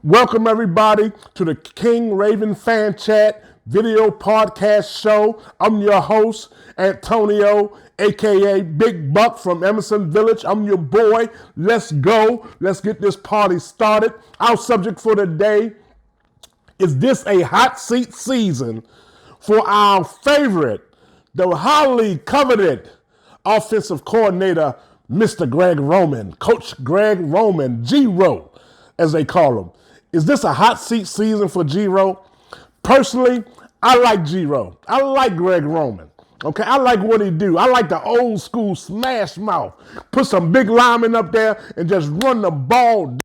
Welcome everybody to the King Raven Fan Chat video podcast show. I'm your host, Antonio, aka Big Buck from Emerson Village. I'm your boy. Let's go. Let's get this party started. Our subject for today is this a hot seat season for our favorite, the highly coveted offensive coordinator, Mr. Greg Roman, Coach Greg Roman, G-Ro, as they call him. Is this a hot seat season for G-Ro? Personally, I like G-Ro. I like Greg Roman. Okay, I like what he do. I like the old school smash mouth. Put some big linemen up there and just run the ball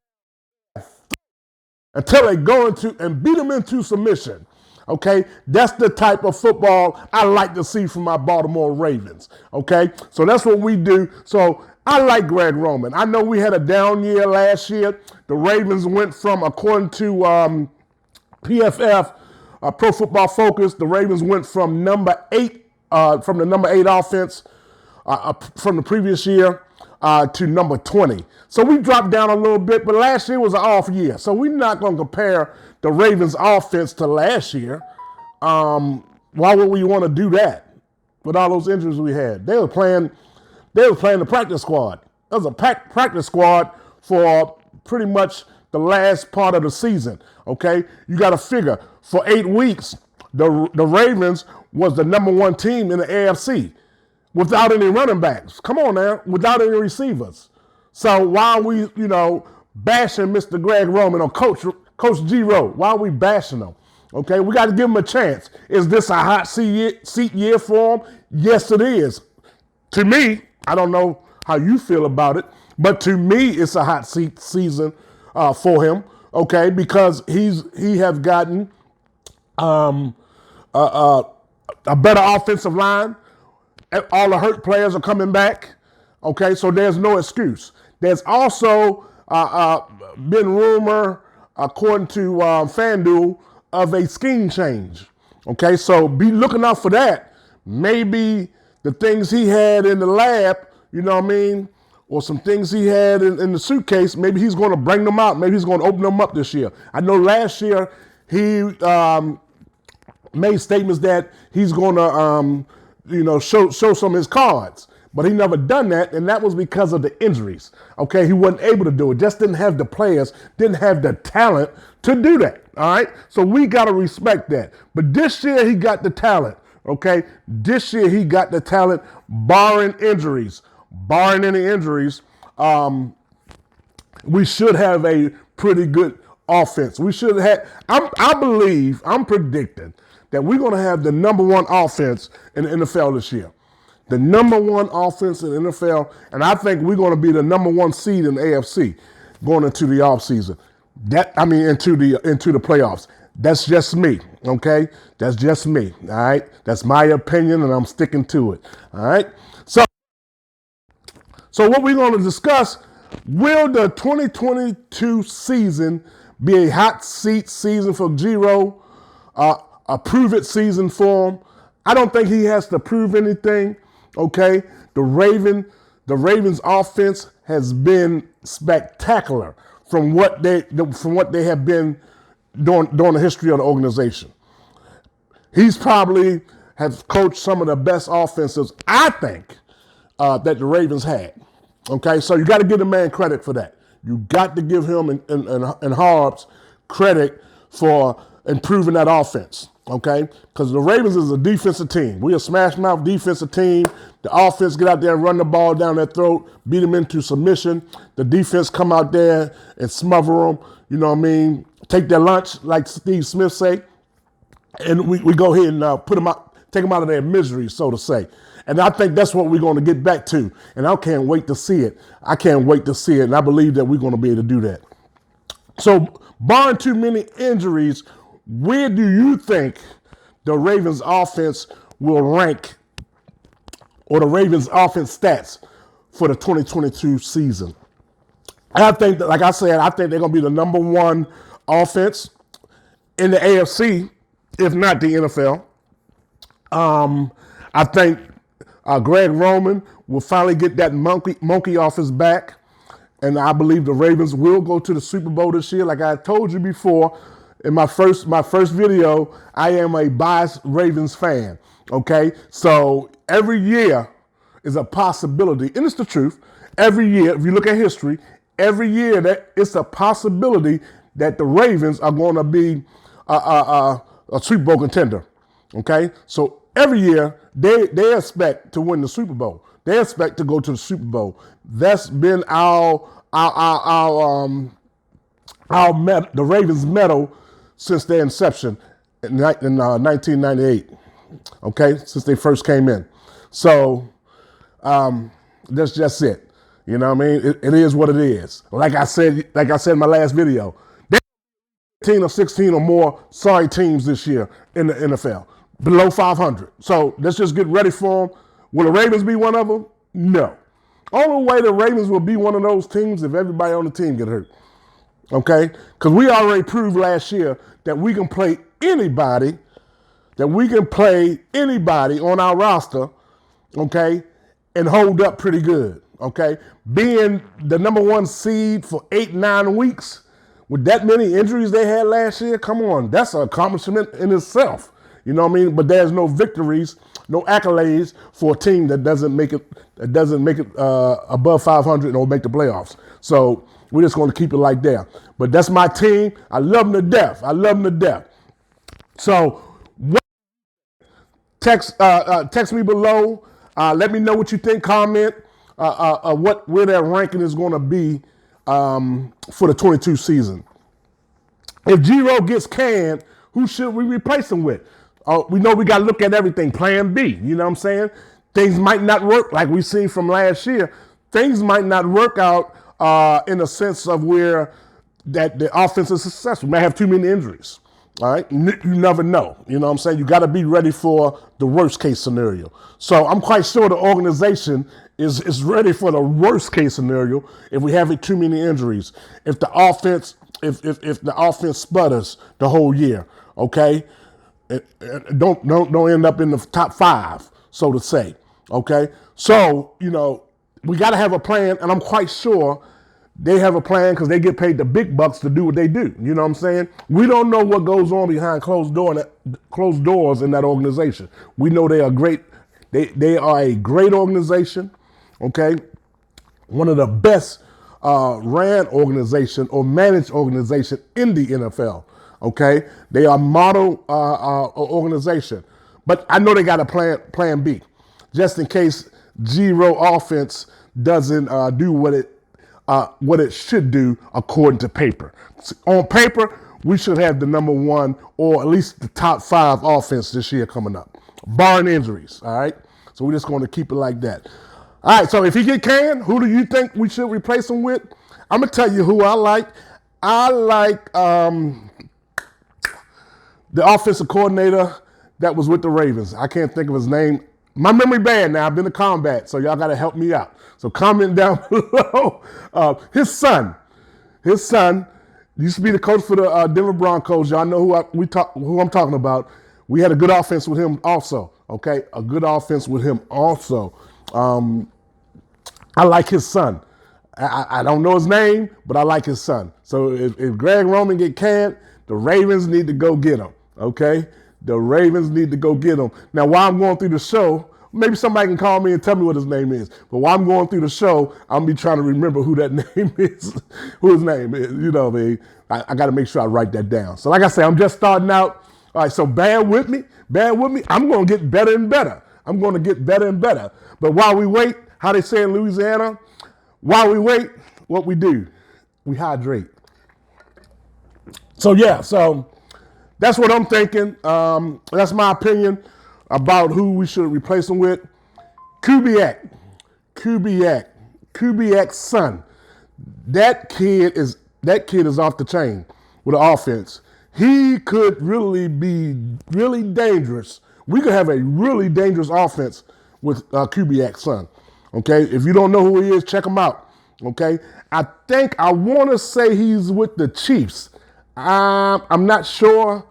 until they go into and beat them into submission. Okay, that's the type of football I like to see from my Baltimore Ravens. Okay, so that's what we do. So I like Greg Roman. I know we had a down year last year. The Ravens went from, according to PFF, Pro Football Focus, the Ravens went from from the number 8 offense from the previous year to number 20. So we dropped down a little bit, but last year was an off year. So we're not going to compare the Ravens offense to last year. Why would we want to do that with all those injuries we had? They were playing the practice squad. That was a practice squad for pretty much the last part of the season. Okay, you got to figure for 8 weeks, the Ravens was the number 1 team in the AFC without any running backs. Come on now, without any receivers. So why are we, bashing Mr. Greg Roman or Coach G-Ro? Why are we bashing him? Okay, we got to give him a chance. Is this a hot seat year for him? Yes, it is. To me, I don't know how you feel about it, but to me, it's a hot seat season for him. Okay, because he has gotten a better offensive line. All the hurt players are coming back. Okay, so there's no excuse. There's also been rumor, according to FanDuel, of a scheme change. Okay, so be looking out for that. Maybe the things he had in the lab, or some things he had in the suitcase, maybe he's going to bring them out. Maybe he's going to open them up this year. I know last year he made statements that he's going to, show some of his cards. But he never done that, and that was because of the injuries. Okay, he wasn't able to do it. Just didn't have the players, didn't have the talent to do that. All right, so we got to respect that. But this year he got the talent. Okay, this year he got the talent, barring injuries. Barring any injuries, we should have a pretty good offense. We should have. I'm predicting that we're going to have the number 1 offense in the NFL this year. The number 1 offense in the NFL, and I think we're going to be the number 1 seed in the AFC going into the offseason. Into the playoffs. That's just me, okay? That's just me, all right? That's my opinion, and I'm sticking to it, all right? So what we're going to discuss, will the 2022 season be a hot seat season for G-Ro, a prove-it season for him? I don't think he has to prove anything. Okay, the Ravens offense has been spectacular from what they have been during the history of the organization. He's probably has coached some of the best offenses, I think, that the Ravens had. Okay, so you got to give the man credit for that. You got to give him and Harbs credit for improving that offense. Okay, because the Ravens is a defensive team. We're a smash mouth defensive team. The offense get out there and run the ball down their throat, beat them into submission. The defense come out there and smother them. Take their lunch, like Steve Smith say, and we go ahead and put them out, take them out of their misery, so to say. And I think that's what we're going to get back to. And I can't wait to see it. I can't wait to see it, and I believe that we're going to be able to do that. So, barring too many injuries, where do you think the Ravens offense will rank, or the Ravens offense stats for the 2022 season? I think that, like I said, I think they're going to be the number 1 offense in the AFC, if not the NFL. I think Greg Roman will finally get that monkey off his back. and I believe the Ravens will go to the Super Bowl this year. Like I told you before in my first video, I am a biased Ravens fan. Okay, so every year is a possibility, and it's the truth. Every year, if you look at history, every year that it's a possibility that the Ravens are going to be a Super Bowl contender. Okay, so every year they expect to win the Super Bowl. They expect to go to the Super Bowl. That's been the Ravens' medal since their inception in 1998. Okay, since they first came in. So that's just it. You know what I mean? It is what it is. Like I said in my last video, there are 15 or 16 or more sorry teams this year in the NFL, below 500. So let's just get ready for them. Will the Ravens be one of them? No. Only way the Ravens will be one of those teams if everybody on the team get hurt. Okay? Because we already proved last year that we can play anybody, on our roster, okay, and hold up pretty good. Okay? Being the number 1 seed for 8-9 weeks with that many injuries they had last year, come on, that's an accomplishment in itself. You know what I mean? But there's no victories, no accolades for a team that doesn't make it above 500 or make the playoffs. So we're just going to keep it like that. But that's my team. I love them to death. So text me below. Let me know what you think. Comment where that ranking is going to be for the 22 season. If G-Ro gets canned, who should we replace him with? We know we got to look at everything. Plan B. You know what I'm saying? Things might not work like we seen from last year. Things might not work out in a sense of where that the offense is successful. We might have too many injuries. All right, you never know. You know what I'm saying? You got to be ready for the worst case scenario. So I'm quite sure the organization is ready for the worst case scenario if we have too many injuries. If the offense sputters the whole year, okay, don't end up in the top 5, so to say. Okay, so we got to have a plan, and I'm quite sure they have a plan because they get paid the big bucks to do what they do. You know what I'm saying? We don't know what goes on behind closed doors in that organization. We know they are great. They are a great organization. Okay, one of the best ran organization or managed organization in the NFL. Okay, they are model organization, but I know they got a plan B, just in case G-Ro offense doesn't do what it should do according to paper. On paper, we should have the number 1 or at least the top 5 offense this year coming up, barring injuries. All right, so we're just going to keep it like that. All right, so if he get canned, who do you think we should replace him with? I'm gonna tell you who I like. I like the offensive coordinator that was with the Ravens. I can't think of his name. My memory bad now. I've been to combat, so y'all got to help me out. So comment down below. His son used to be the coach for the Denver Broncos. Y'all know who I'm talking about. We had a good offense with him also. Okay, a good offense with him also. I like his son. I don't know his name, but I like his son. So if Greg Roman get canned, the Ravens need to go get him. Okay, the Ravens need to go get him. Now, while I'm going through the show, maybe somebody can call me and tell me what his name is. But while I'm going through the show, I'm be trying to remember who that name is, who his name is. You know what I mean? I got to make sure I write that down. So like I say, I'm just starting out. All right, so bear with me. I'm going to get better and better. But while we wait, how they say in Louisiana, while we wait, what we do, we hydrate. So yeah, that's what I'm thinking. That's my opinion about who we should replace him with. Kubiak's son. That kid is off the chain with the offense. He could really be really dangerous. We could have a really dangerous offense with Kubiak's son. Okay, if you don't know who he is, check him out. Okay, I want to say he's with the Chiefs. I'm not sure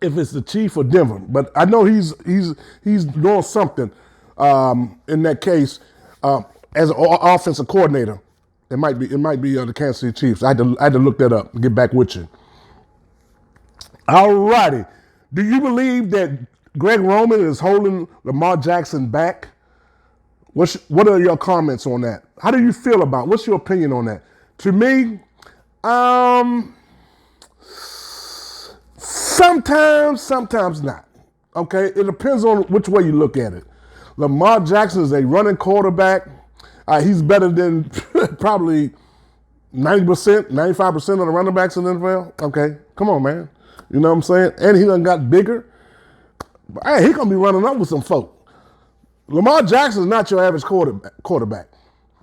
if it's the Chief or Denver, but I know he's doing something in that case as an offensive coordinator. It might be the Kansas City Chiefs. I had to look that up and get back with you. All righty. Do you believe that Greg Roman is holding Lamar Jackson back? What are your comments on that? How do you feel about it? What's your opinion on that? To me, sometimes not. Okay, it depends on which way you look at it. Lamar Jackson is a running quarterback. He's better than probably 90%, 95% of the running backs in the NFL. Okay, come on, man. You know what I'm saying? And he done got bigger. But, hey, he gonna be running up with some folk. Lamar Jackson is not your average quarterback.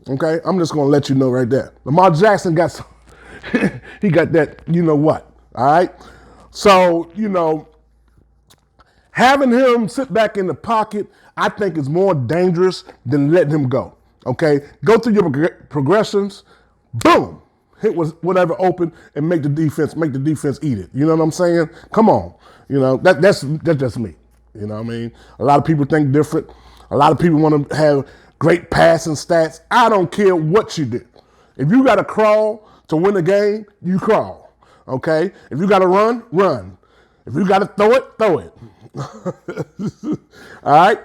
Okay, I'm just gonna let you know right there. Lamar Jackson got some, he got that. You know what? All right. So having him sit back in the pocket, I think is more dangerous than letting him go. Okay, go through your progressions, boom, hit whatever open and make the defense eat it. You know what I'm saying? Come on, that's just me. You know what I mean? A lot of people think different. A lot of people want to have great passing stats. I don't care what you do. If you got to crawl to win a game, you crawl. Okay? If you got to run, run. If you got to throw it. All right?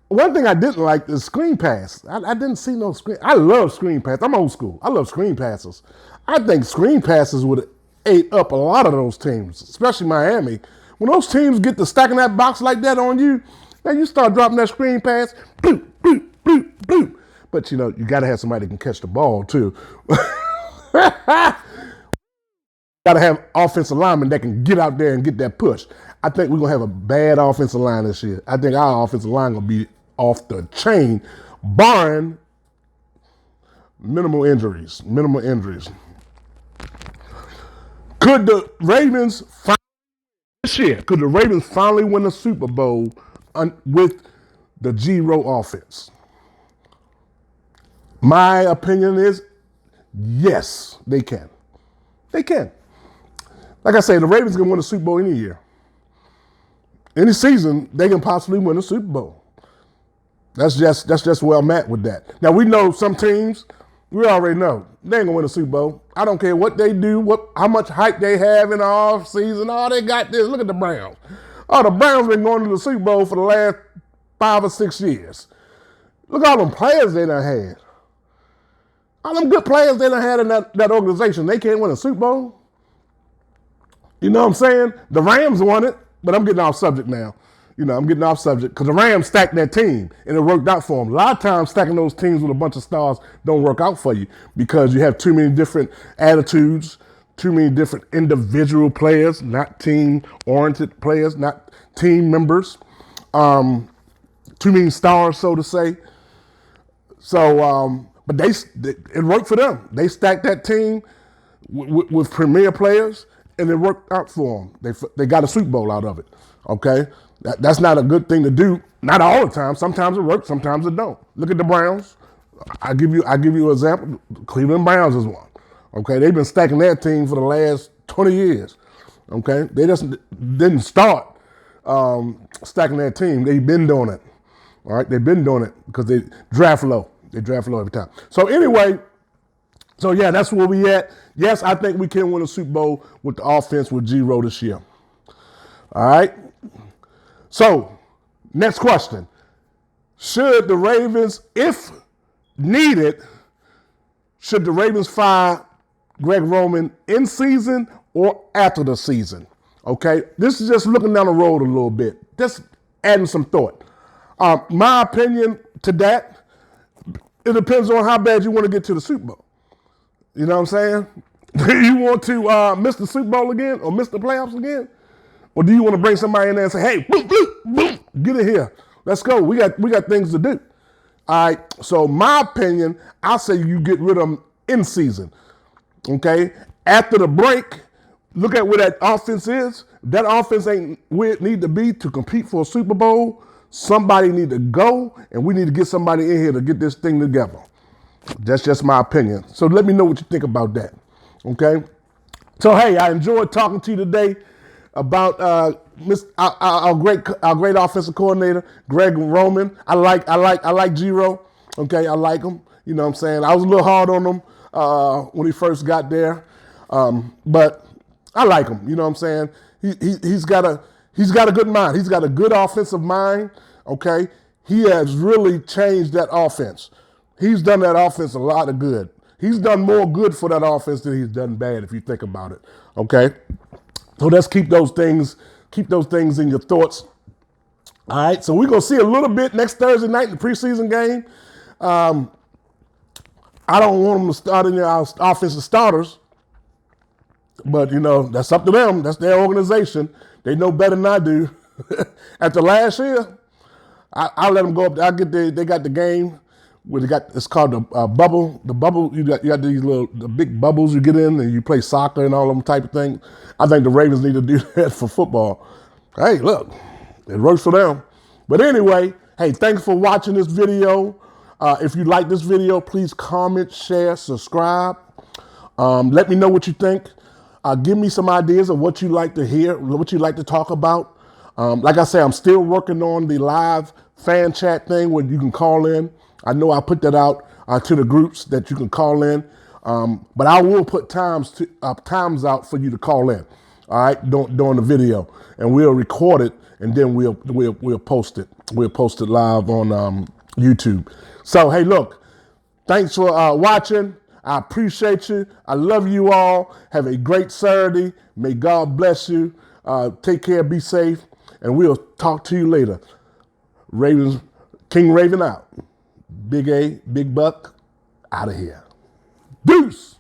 One thing I didn't like is screen pass. I didn't see no screen. I love screen pass. I'm old school. I love screen passes. I think screen passes would have ate up a lot of those teams, especially Miami. When those teams get to stacking that box like that on you, man, you start dropping that screen pass, bloop, bloop, bloop, bloop. But, you got to have somebody that can catch the ball, too. Got to have offensive linemen that can get out there and get that push. I think we're going to have a bad offensive line this year. I think our offensive line going to be off the chain, barring minimal injuries. Could the Ravens finally win the Super Bowl with the G-Row offense? My opinion is yes, they can. They can. Like I say, the Ravens can win the Super Bowl any year. Any season, they can possibly win the Super Bowl. That's just where I'm at with that. Now, we know some teams, we already know, they ain't going to win the Super Bowl. I don't care what they do, how much hype they have in the offseason. Oh, they got this. Look at the Browns. Oh, the Browns been going to the Super Bowl for the last 5 or 6 years. Look at all them players they done had. All them good players they done had in that organization. They can't win a Super Bowl. You know what I'm saying? The Rams won it, but I'm getting off subject now. I'm getting off subject because the Rams stacked that team and it worked out for them. A lot of times stacking those teams with a bunch of stars don't work out for you because you have too many different attitudes, too many different individual players, not team-oriented players, not team members, too many stars, so to say. So, but it worked for them. They stacked that team with premier players, and it worked out for them. They got a Super Bowl out of it. Okay, that's not a good thing to do. Not all the time. Sometimes it works. Sometimes it don't. Look at the Browns. I give you an example. Cleveland Browns is one. Okay, they've been stacking their team for the last 20 years. Okay, they just didn't start stacking their team. They've been doing it. All right, they've been doing it because they draft low. They draft low every time. So anyway, yeah, that's where we at. Yes, I think we can win a Super Bowl with the offense with G-Row this year. All right. So, next question. Should the Ravens, if needed, should the Ravens fire Greg Roman in season or after the season? Okay. This is just looking down the road a little bit. Just adding some thought. My opinion to that, it depends on how bad you want to get to the Super Bowl. You know what I'm saying? Do you want to miss the Super Bowl again or miss the playoffs again? Or do you want to bring somebody in there and say, hey, boop, boop, boop, get in here. Let's go. We got things to do. All right. So my opinion, I'll say you get rid of them in season. Okay. After the break, look at where that offense is. If that offense ain't where it need to be to compete for a Super Bowl, somebody need to go, and we need to get somebody in here to get this thing together. That's just my opinion. So let me know what you think about that. Okay. So hey, I enjoyed talking to you today about our great offensive coordinator, Greg Roman. I like G-Row. Okay, I like him. You know what I'm saying? I was a little hard on him when he first got there. But I like him. You know what I'm saying? He's got a good mind. He's got a good offensive mind. Okay, he has really changed that offense. He's done that offense a lot of good. He's done more good for that offense than he's done bad, if you think about it. Okay, so let's keep those things in your thoughts. All right, so we're gonna see a little bit next Thursday night in the preseason game. I don't want them to start in our offensive starters, but that's up to them. That's their organization. They know better than I do. After last year, I'll let them go up there. They got the game where it's called the bubble. The bubble, you got these the big bubbles you get in and you play soccer and all them type of things. I think the Ravens need to do that for football. Hey, look, it works for them. But anyway, hey, thanks for watching this video. If you like this video, please comment, share, subscribe. Let me know what you think. Give me some ideas of what you like to hear, what you like to talk about. Like I say, I'm still working on the live fan chat thing where you can call in. I know I put that out to the groups that you can call in. But I will put times out for you to call in. All right, during the video, and we'll record it, and then we'll post it. We'll post it live on YouTube. So hey, look, thanks for watching. I appreciate you. I love you all. Have a great Saturday. May God bless you. Take care. Be safe, and we'll talk to you later. Ravens, King Raven out. Big A, Big Buck, out of here. Deuce.